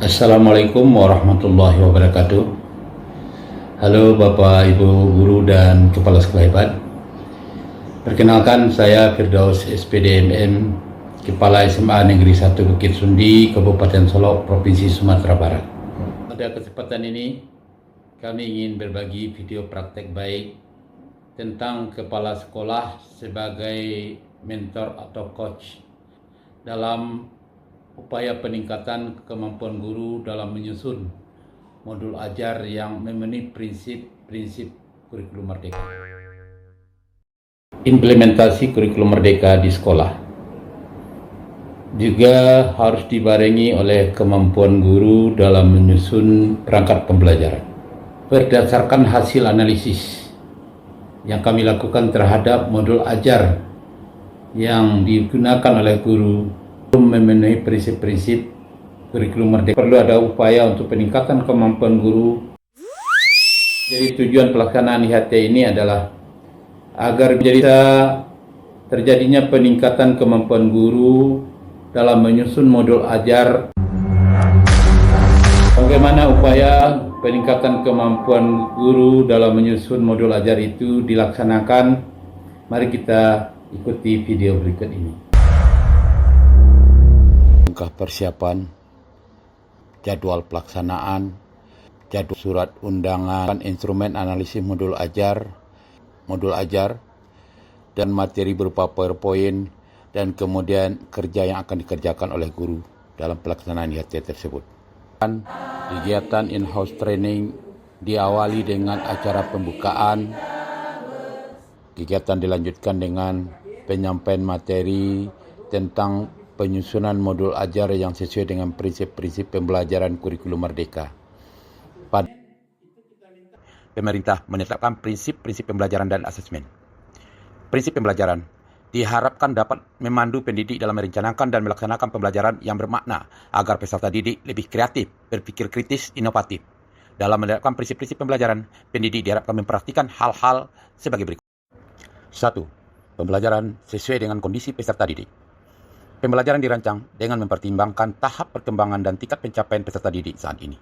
Assalamualaikum warahmatullahi wabarakatuh. Halo Bapak, Ibu, Guru, dan Kepala Sekolah Hebat. Perkenalkan, saya Firdaus SPDMM, Kepala SMA Negeri 1 Bukit Sundi, Kabupaten Solok, Provinsi Sumatera Barat. Pada kesempatan ini, kami ingin berbagi video praktek baik tentang kepala sekolah sebagai mentor atau coach dalam upaya peningkatan kemampuan guru dalam menyusun modul ajar yang memenuhi prinsip-prinsip kurikulum merdeka. Implementasi kurikulum merdeka di sekolah juga harus dibarengi oleh kemampuan guru dalam menyusun perangkat pembelajaran. Berdasarkan hasil analisis yang kami lakukan terhadap modul ajar yang digunakan oleh guru memenuhi prinsip-prinsip kurikulum merdeka, perlu ada upaya untuk peningkatan kemampuan guru. Jadi tujuan pelaksanaan IHT ini adalah agar bisa terjadinya peningkatan kemampuan guru dalam menyusun modul ajar. Bagaimana upaya peningkatan kemampuan guru dalam menyusun modul ajar itu dilaksanakan? Mari kita ikuti video berikut ini. Langkah persiapan, jadwal pelaksanaan, jadwal surat undangan, instrumen analisis modul ajar, dan materi berupa PowerPoint, dan kemudian kerja yang akan dikerjakan oleh guru dalam pelaksanaan IHT tersebut. Kegiatan in-house training diawali dengan acara pembukaan. Kegiatan dilanjutkan dengan penyampaian materi tentang penyusunan modul ajar yang sesuai dengan prinsip-prinsip pembelajaran kurikulum merdeka. Pemerintah menetapkan prinsip-prinsip pembelajaran dan asesmen. Prinsip pembelajaran diharapkan dapat memandu pendidik dalam merencanakan dan melaksanakan pembelajaran yang bermakna agar peserta didik lebih kreatif, berpikir kritis, inovatif. Dalam menerapkan prinsip-prinsip pembelajaran, pendidik diharapkan memperhatikan hal-hal sebagai berikut. 1. Pembelajaran sesuai dengan kondisi peserta didik. Pembelajaran dirancang dengan mempertimbangkan tahap perkembangan dan tingkat pencapaian peserta didik saat ini,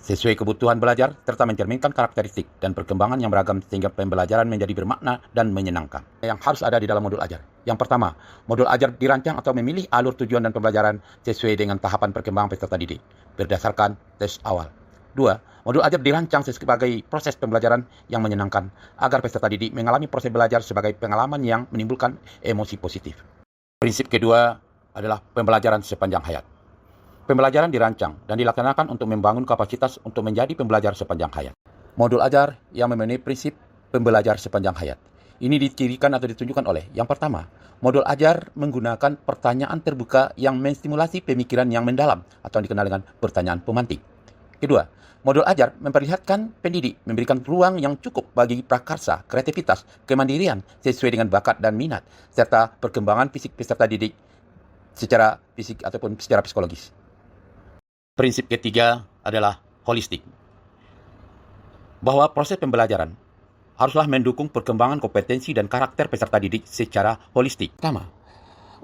sesuai kebutuhan belajar serta mencerminkan karakteristik dan perkembangan yang beragam sehingga pembelajaran menjadi bermakna dan menyenangkan. Yang harus ada di dalam modul ajar. Yang pertama, modul ajar dirancang atau memilih alur tujuan dan pembelajaran sesuai dengan tahapan perkembangan peserta didik berdasarkan tes awal. 2. Modul ajar dirancang sebagai proses pembelajaran yang menyenangkan agar peserta didik mengalami proses belajar sebagai pengalaman yang menimbulkan emosi positif. Prinsip kedua adalah pembelajaran sepanjang hayat. Pembelajaran dirancang dan dilaksanakan untuk membangun kapasitas untuk menjadi pembelajar sepanjang hayat. Modul ajar yang memenuhi prinsip pembelajar sepanjang hayat. Ini dicirikan atau ditunjukkan oleh yang pertama, modul ajar menggunakan pertanyaan terbuka yang menstimulasi pemikiran yang mendalam atau dikenal dengan pertanyaan pemantik. Kedua, modul ajar memperlihatkan pendidik memberikan ruang yang cukup bagi prakarsa, kreativitas, kemandirian sesuai dengan bakat dan minat, serta perkembangan fisik peserta didik secara fisik ataupun secara psikologis. Prinsip ketiga adalah holistik. Bahwa proses pembelajaran haruslah mendukung perkembangan kompetensi dan karakter peserta didik secara holistik. Pertama,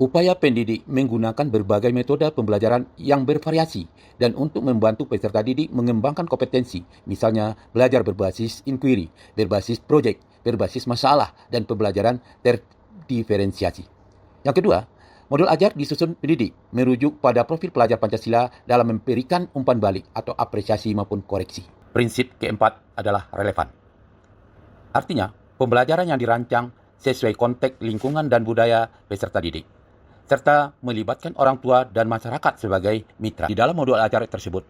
upaya pendidik menggunakan berbagai metode pembelajaran yang bervariasi dan untuk membantu peserta didik mengembangkan kompetensi, misalnya belajar berbasis inquiry, berbasis projek, berbasis masalah, dan pembelajaran terdiferensiasi. Yang kedua, modul ajar disusun pendidik merujuk pada profil pelajar Pancasila dalam memberikan umpan balik atau apresiasi maupun koreksi. Prinsip keempat adalah relevan. Artinya, pembelajaran yang dirancang sesuai konteks lingkungan dan budaya peserta didik, serta melibatkan orang tua dan masyarakat sebagai mitra. Di dalam modul ajar tersebut,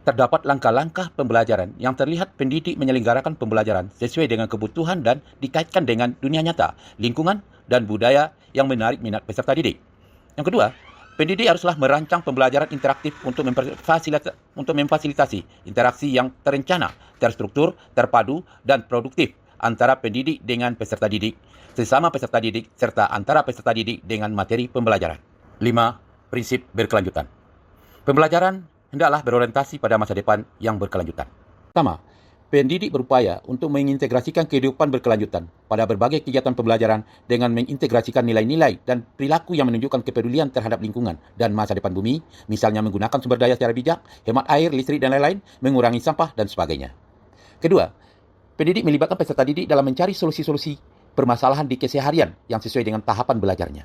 terdapat langkah-langkah pembelajaran yang terlihat pendidik menyelenggarakan pembelajaran sesuai dengan kebutuhan dan dikaitkan dengan dunia nyata, lingkungan, dan budaya yang menarik minat peserta didik. Yang kedua, pendidik haruslah merancang pembelajaran interaktif untuk memfasilitasi interaksi yang terencana, terstruktur, terpadu, dan produktif antara pendidik dengan peserta didik, sesama peserta didik, serta antara peserta didik dengan materi pembelajaran. 5. Prinsip berkelanjutan. Pembelajaran hendaklah berorientasi pada masa depan yang berkelanjutan. Pertama, Pendidik berupaya untuk mengintegrasikan kehidupan berkelanjutan pada berbagai kegiatan pembelajaran dengan mengintegrasikan nilai-nilai dan perilaku yang menunjukkan kepedulian terhadap lingkungan dan masa depan bumi, misalnya menggunakan sumber daya secara bijak, hemat air, listrik dan lain-lain, mengurangi sampah dan sebagainya. Kedua, pendidik melibatkan peserta didik dalam mencari solusi-solusi permasalahan di keseharian yang sesuai dengan tahapan belajarnya.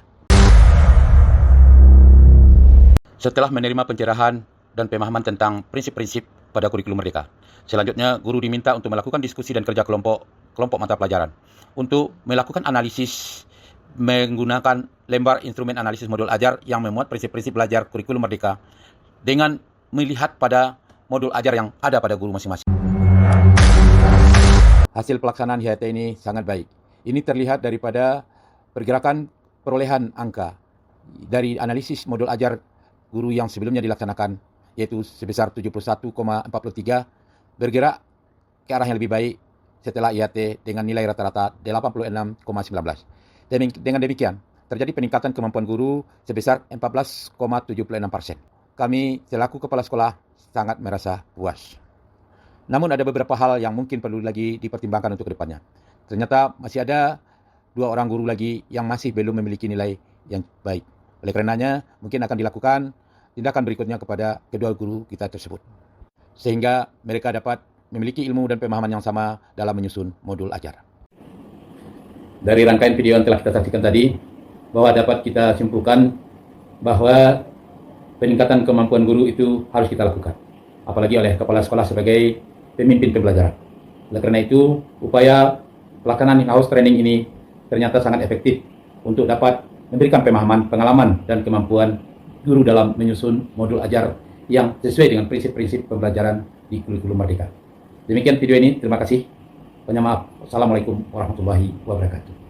Setelah menerima pencerahan dan pemahaman tentang prinsip-prinsip pada kurikulum Merdeka, selanjutnya guru diminta untuk melakukan diskusi dan kerja kelompok mata pelajaran untuk melakukan analisis menggunakan lembar instrumen analisis modul ajar yang memuat prinsip-prinsip belajar kurikulum Merdeka dengan melihat pada modul ajar yang ada pada guru masing-masing. Hasil pelaksanaan HIT ini sangat baik. Ini terlihat daripada pergerakan perolehan angka dari analisis modul ajar guru yang sebelumnya dilaksanakan, yaitu sebesar 71,43, bergerak ke arah yang lebih baik setelah IHT dengan nilai rata-rata 86,19. Dengan demikian, terjadi peningkatan kemampuan guru sebesar 14,76%. Kami selaku kepala sekolah sangat merasa puas. Namun ada beberapa hal yang mungkin perlu lagi dipertimbangkan untuk kedepannya. Ternyata masih ada 2 orang guru lagi yang masih belum memiliki nilai yang baik. Oleh karenanya, mungkin akan dilakukan tindakan berikutnya kepada kedua guru kita tersebut, sehingga mereka dapat memiliki ilmu dan pemahaman yang sama dalam menyusun modul ajar. Dari rangkaian video yang telah kita saksikan tadi, bahwa dapat kita simpulkan bahwa peningkatan kemampuan guru itu harus kita lakukan, apalagi oleh kepala sekolah sebagai pemimpin pembelajaran. Oleh karena itu, upaya pelaksanaan in-house training ini ternyata sangat efektif untuk dapat memberikan pemahaman, pengalaman, dan kemampuan guru dalam menyusun modul ajar yang sesuai dengan prinsip-prinsip pembelajaran di kurikulum Merdeka. Demikian video ini, terima kasih. Banyak maaf. Assalamualaikum warahmatullahi wabarakatuh.